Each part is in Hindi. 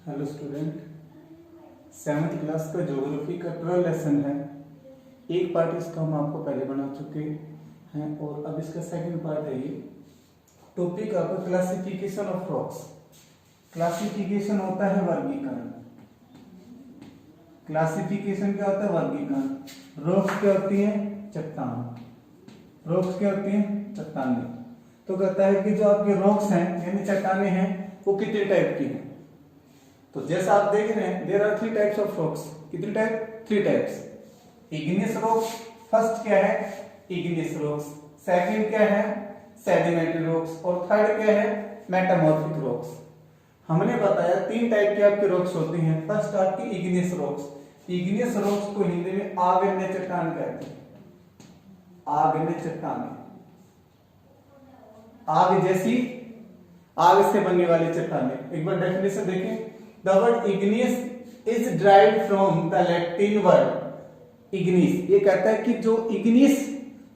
हेलो स्टूडेंट, 7th क्लास का ज्योग्राफी का 12 लेसन है। एक पार्ट इसका हम आपको पहले बना चुके हैं और अब इसका सेकंड पार्ट है। ये टॉपिक आपका क्लासिफिकेशन ऑफ रॉक्स। क्लासिफिकेशन होता है वर्गीकरण। क्लासिफिकेशन क्या होता है? वर्गीकरण। रॉक्स क्या होती है? चट्टान। रॉक्स क्या होती है? चट्टानें। तो कहता है कि जो आपके रॉक्स हैं यानी चट्टानें हैं वो कितने टाइप की हैं। तो जैसा आप देख रहे हैं, there are 3 types of rocks. कितने type? 3 types. Igneous rocks first क्या है? Igneous rocks. सेकंड क्या है? Sedimentary rocks. और थर्ड क्या है? Metamorphic rocks. हमने बताया 3 टाइप की आपकी रॉक्स होती हैं। फर्स्ट आपकी इग्नियस रॉक्स। इग्नियस रॉक्स को हिंदी में आग्नेय चट्टान कहते हैं। आग्नेय चट्टान, आग जैसी, आग से बनने वाली चट्टानें। एक बार डेफिनेशन देखें। The word igneous is derived from the Latin word ignis। ये कहता है कि जो ignis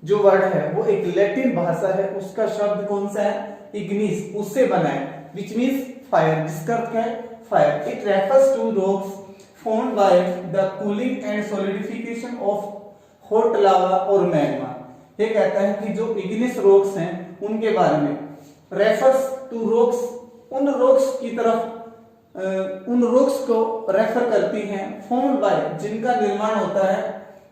जो वर्ड है वो एक लैटिन भाषा है, उसका शब्द कौन सा है? ignis, उससे बना है, which means fire, जिसका अर्थ क्या है? fire। It refers to rocks formed by the cooling and solidification of hot lava और magma। ये कहता है कि जो ignis rocks हैं उनके बारे में, refers to rocks, उन rocks की तरफ, उन रॉक्स को रेफर करती हैं, फॉर्म्ड बाय, जिनका निर्माण होता है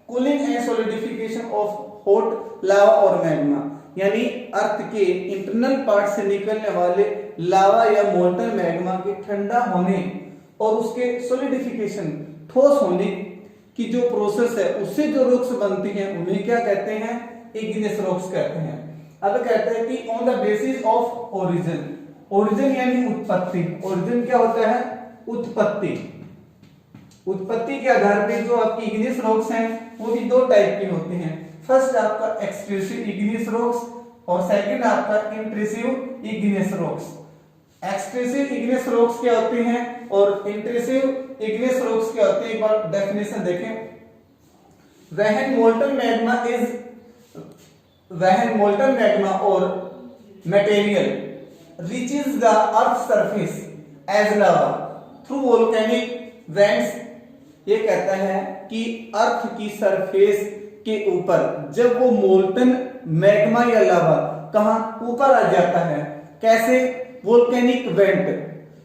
cooling and solidification of hot lava और मैग्मा, यानी अर्थ के इंटरनल पार्ट से निकलने वाले लावा या मोल्टन मैग्मा के ठंडा होने और उसके सॉलिडिफिकेशन, ठोस होने की जो प्रोसेस है, उससे जो रॉक्स बनती हैं उन्हें क्या कहते हैं? इग्नियस रॉक्स कहते हैं। अब कहते हैं कि on the basis of origin. Origin यानी उत्पत्ति। ओरिजिन क्या होता है? उत्पत्ति। उत्पत्ति के आधार पे जो आपकी इग्नियस रॉक्स हैं वो भी 2 टाइप की होती हैं। फर्स्ट आपका एक्सट्रूसिव इग्नियस रॉक्स और सेकंड आपका intrusive igneous rocks. Extrusive igneous rocks क्या होती हैं और इंट्रूसिव इग्नियस रॉक्स क्या होती हैं? एक बार डेफिनेशन देखें। व्हेन मोल्टन मैग्मा और material reaches the earth's surface as lava through volcanic vents। ये कहता है कि अर्थ की सरफेस के ऊपर जब वो मोल्टन मैग्मा या लावा कहां ऊपर आ जाता है, कैसे? वोल्केनिक वेंट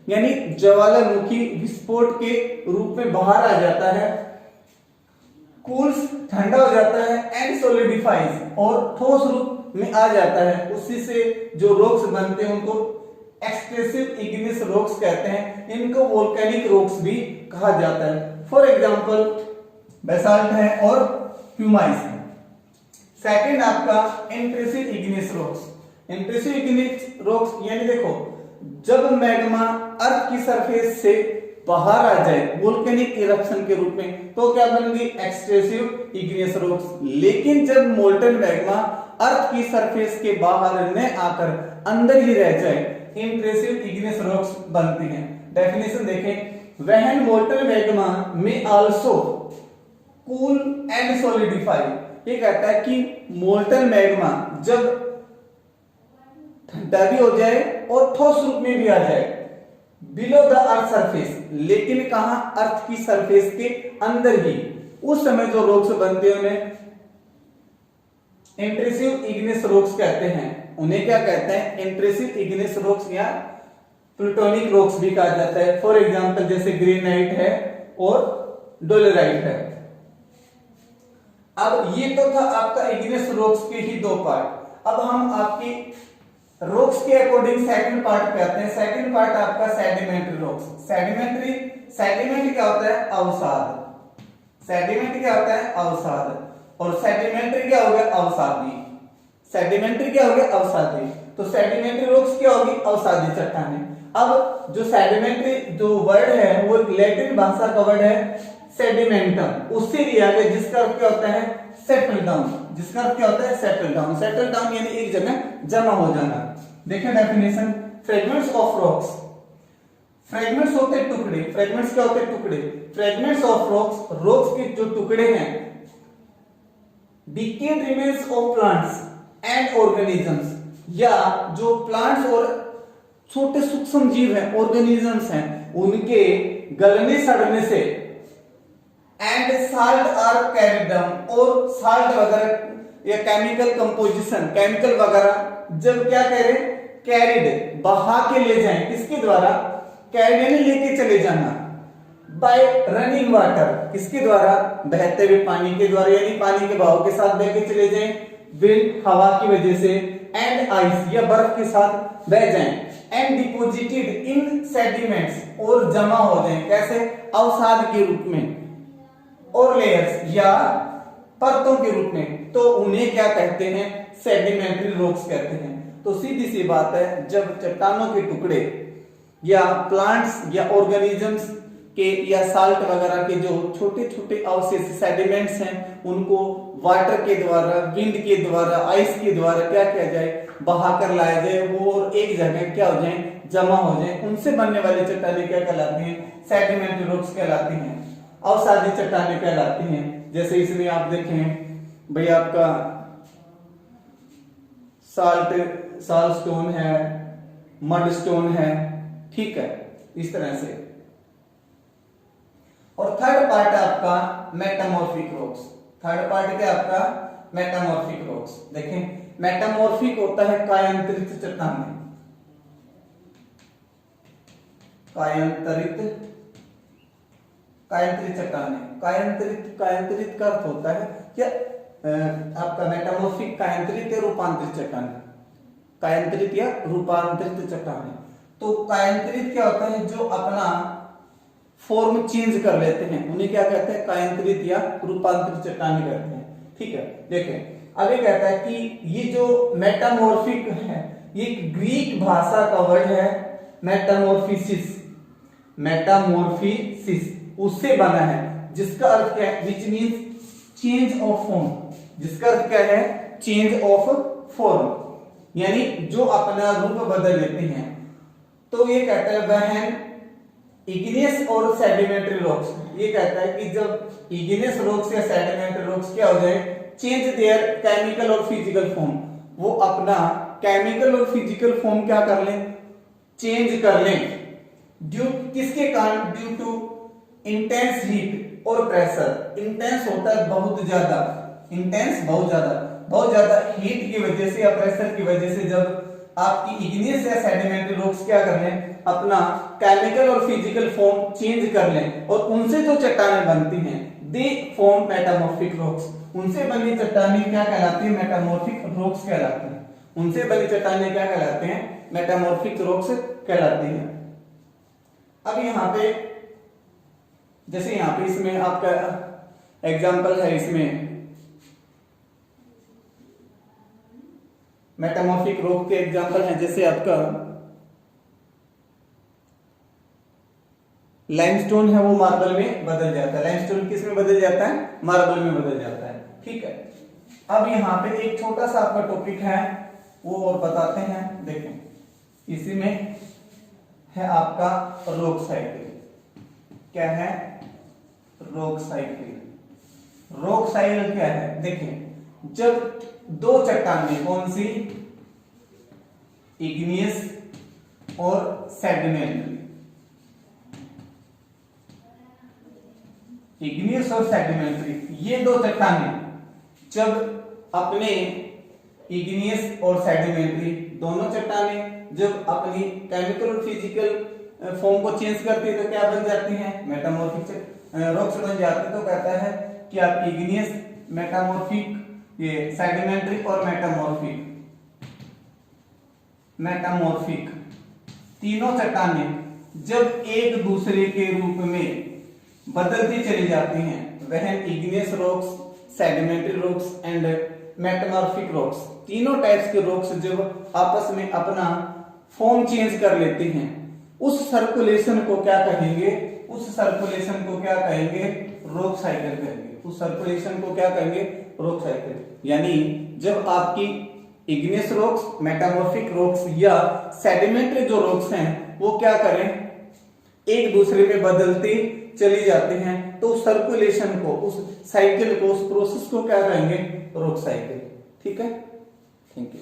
यानी ज्वालामुखी विस्फोट के रूप में बाहर आ जाता है, कूल्स ठंडा हो जाता है, एंड सॉलिडिफाइज और ठोस रूप में आ जाता है। उसी से जो रॉक्स बनते हैं उनको एक्सप्रेसिव इग्नियस रॉक्स कहते हैं। इनको वोल्केनिक रॉक्स भी कहा जाता है। फॉर एग्जांपल बेसाल्ट है और प्यूमाइस है। सेकंड आपका intrusive igneous rocks. Intrusive igneous rocks यानी देखो, जब मैग्मा अर्थ की सरफेस से बाहर आ जाए वोल्केनिक इरप्शन के रूप में तो क्या बनेंगे? Extrusive igneous rocks. लेकिन जब मोल्टन मैग्मा अर्थ की सरफेस के बाहर न आकर अंदर ही रह जाए, इंट्रूसिव इग्नियस रॉक्स बनते हैं। डेफिनेशन देखें। व्हेन मोल्टन मैग्मा में आल्सो कूल एंड सॉलिडिफाई। ये कहता है कि मोल्टन मैग्मा जब ठंडा भी हो जाए और ठोस रूप में भी आ जाए बिलो द अर्थ सरफेस, लेकिन कहां? अर्थ की सरफेस के अंदर ही, उस समय जो रॉक्स बनते हैं उन्हें इंट्रूसिव इग्नियस रॉक्स कहते हैं। उन्हें क्या कहते हैं? इंट्रूसिव इग्नियस रॉक्स या प्लूटोनिक रॉक्स भी कहा जाता है। फॉर एग्जांपल जैसे ग्रेनाइट है और डोलेराइट है। अब ये तो था आपका इग्नियस रॉक्स के ही 2 पार्ट। अब हम आपकी रॉक्स के अकॉर्डिंग सेकंड पार्ट पे आते हैं। सेकंड पार्ट आपका सेडिमेंट्री रॉक्स। सेडिमेंट क्या होता है? अवसाद। सेडिमेंट क्या होता है? अवसाद। और सेडिमेंट्री क्या हो गया? अवसादी। सेडिमेंट्री क्या हो गया? अवसादी। तो सेडिमेंट्री रॉक्स क्या होगी? अवसादी चट्टानें। अब जो सेडिमेंट्री जो वर्ड है वो एक लैटिन भाषा का वर्ड है सेडिमेंटम, उससे लिया गया, जिसका अर्थ क्या होता है? Settle down. जिसका अर्थ क्या होता है? Settle down. सेटल डाउन यानी एक जगह जमा हो जाना। देखिए definition. Fragments of rocks. Fragments होते टुकड़े। फ्रेगमेंट्स क्या होते? टुकड़े। फ्रेगमेंट्स ऑफ रॉक्स, रॉक्स के जो टुकड़े हैं। Decade remains of plants and organisms, या जो प्लांट्स और छोटे सूक्ष्म जीव हैं, ऑर्गेनिजम्स हैं, उनके गलने सड़ने से and salt are carried down, और साल्ट वगैरह या केमिकल कंपोजिशन, केमिकल वगैरह जब क्या करें, कैरिड बहा के ले जाएं, किसके द्वारा, कैरिड यानी लेके चले जाना, बाय रनिंग वाटर, किसके द्वारा, बहते हुए पानी के द्वारा, यानी पानी के बहाव के साथ बह के चले जाएं, विंड हवा की वजह से, एंड आइस या बर्फ के साथ बह जाएं, एंड डिपोजिटेड इन सेडिमेंट्स, और जमा हो जाएं, कैसे, अवसाद के रूप में, और लेयर्स या परतों के रूप में, तो उन्हें क्या कहते हैं, सेडिमेंट्री रॉक्स कहते हैं। तो सीधी सी बात है, जब चट्टानों के टुकड़े या प्लांट्स या ऑर्गेनिजम्स के या साल्ट वगैरह के जो छोटे छोटे अवशेष सेडिमेंट्स हैं, उनको वाटर के द्वारा, विंड के द्वारा, आइस के द्वारा क्या किया जाए, बहा कर लाया जाए, वो और एक जगह क्या हो जाए, जमा हो जाए, उनसे बनने वाली चट्टानें क्या कहलाती हैं, सेडिमेंट्री रॉक्स कहलाती हैं, अवसादी चट्टानें कहलाती हैं। जैसे इसमें आप देखें भाई, आपका साल्ट स्टोन है, मड स्टोन है, ठीक है, इस तरह से। और थर्ड पार्ट है आपका मेटामॉर्फिक रॉक्स। थर्ड पार्ट क्या आपका, मेटामॉर्फिक रॉक्स। देखें, मेटामॉर्फिक होता है कायांतरित चट्टानें, कायांतरित चट्टानें, कायांतरित का अर्थ होता है क्या, आपका मेटामॉर्फिक कायांतरित या रूपांतरित चट्टानें, कायांतरित या रूपांतरित चट्टानें। तो कायांतरित क्या होता है, जो अपना फॉर्म चेंज कर लेते हैं, उन्हें क्या कहते हैं, कायांतरित या रूपांतरित चट्टानें कहते हैं, ठीक है। देखें आगे कहता है कि ये जो मेटामॉर्फिक है, ये ग्रीक भाषा का वर्ड है मेटामॉर्फिसिस, मेटामॉर्फिसिस उससे बना है, जिसका अर्थ क्या है, which means change of form, जिसका अर्थ क्या है, चेंज ऑफ फॉर्म, यानी जो अपना रूप बदल लेते हैं। तो ये कहता है वहन इग्नियस और सेडिमेंट्री रॉक्स, ये कहता है कि जब इग्नियस रॉक्स या सेडिमेंट्री रॉक्स क्या हो जाए, चेंज देयर केमिकल और फिजिकल फॉर्म, वो अपना केमिकल और फिजिकल फॉर्म क्या कर लें, चेंज कर लें, ड्यू किसके कारण, ड्यू टू इंटेंस हीट और प्रेशर। इंटेंस होता है बहुत ज्यादा, इंटेंस बहुत ज्यादा हीट की वजह से या प्रेशर की वजह से, जब आपकी इग्नियस या सेडिमेंट्री रॉक्स क्या कर लें, अपना केमिकल और फिजिकल फॉर्म चेंज कर लें, और उनसे जो चट्टानें बनती हैं, दे फॉर्म मेटामॉर्फिक रॉक्स, उनसे बनी चट्टानें क्या कहलाती है, मेटामॉर्फिक रॉक्स कहलाती हैं, उनसे बनी चट्टानें क्या कहलाते हैं, मेटामॉर्फिक रॉक्स कहलाती हैं। अब यहाँ पे जैसे यहाँ पे इसमें आपका एग्जाम्पल है, इसमें मेटामॉर्फिक रॉक के एग्जाम्पल है, जैसे आपका लाइमस्टोन है, वो मार्बल में बदल जाता है, लाइमस्टोन किस में बदल जाता है, मार्बल में बदल जाता है, ठीक है। अब यहाँ पे एक छोटा सा आपका टॉपिक है, वो और बताते हैं। देखें इसी में है आपका रॉक साइकिल, क्या है, रॉक साइकिल। रॉक साइकिल क्या है, देखें जब दो चट्टानें, कौन सी, इग्नियस और सेडिमेंट्री, इग्नियस और सेडिमेंट्री, ये दो चट्टानें जब अपने इग्नियस और सेडिमेंट्री दोनों चट्टानें जब अपनी केमिकल और फिजिकल फॉर्म को चेंज करती है, तो क्या बन जाती हैं, मेटामॉर्फिक रॉक्स बन जाती है। तो कहता है कि आपकी इग्नियस, मेटामॉर्फिक, ये सेडिमेंट्री और मेटामॉर्फिक तीनों चट्टानें जब एक दूसरे के रूप में बदलती चली जाती हैं, वह igneous rocks, sedimentary rocks and metamorphic rocks, तीनों टाइप्स के रॉक्स जब आपस में अपना फॉर्म चेंज कर लेते हैं, उस सर्कुलेशन को क्या कहेंगे, उस सर्कुलेशन को क्या कहेंगे, रॉक साइकिल कहेंगे। उस सर्कुलेशन को क्या कहेंगे, रॉक साइकिल। यानी जब आपकी इग्नियस रॉक्स, मेटामॉर्फिक रॉक्स या सेडिमेंट्री जो रॉक्स हैं, वो क्या करें, एक दूसरे में बदलते चली जाते हैं, तो उस सर्कुलेशन को, उस साइकिल को, उस प्रोसेस को क्या कहेंगे, रॉक साइकिल। ठीक है, थैंक यू।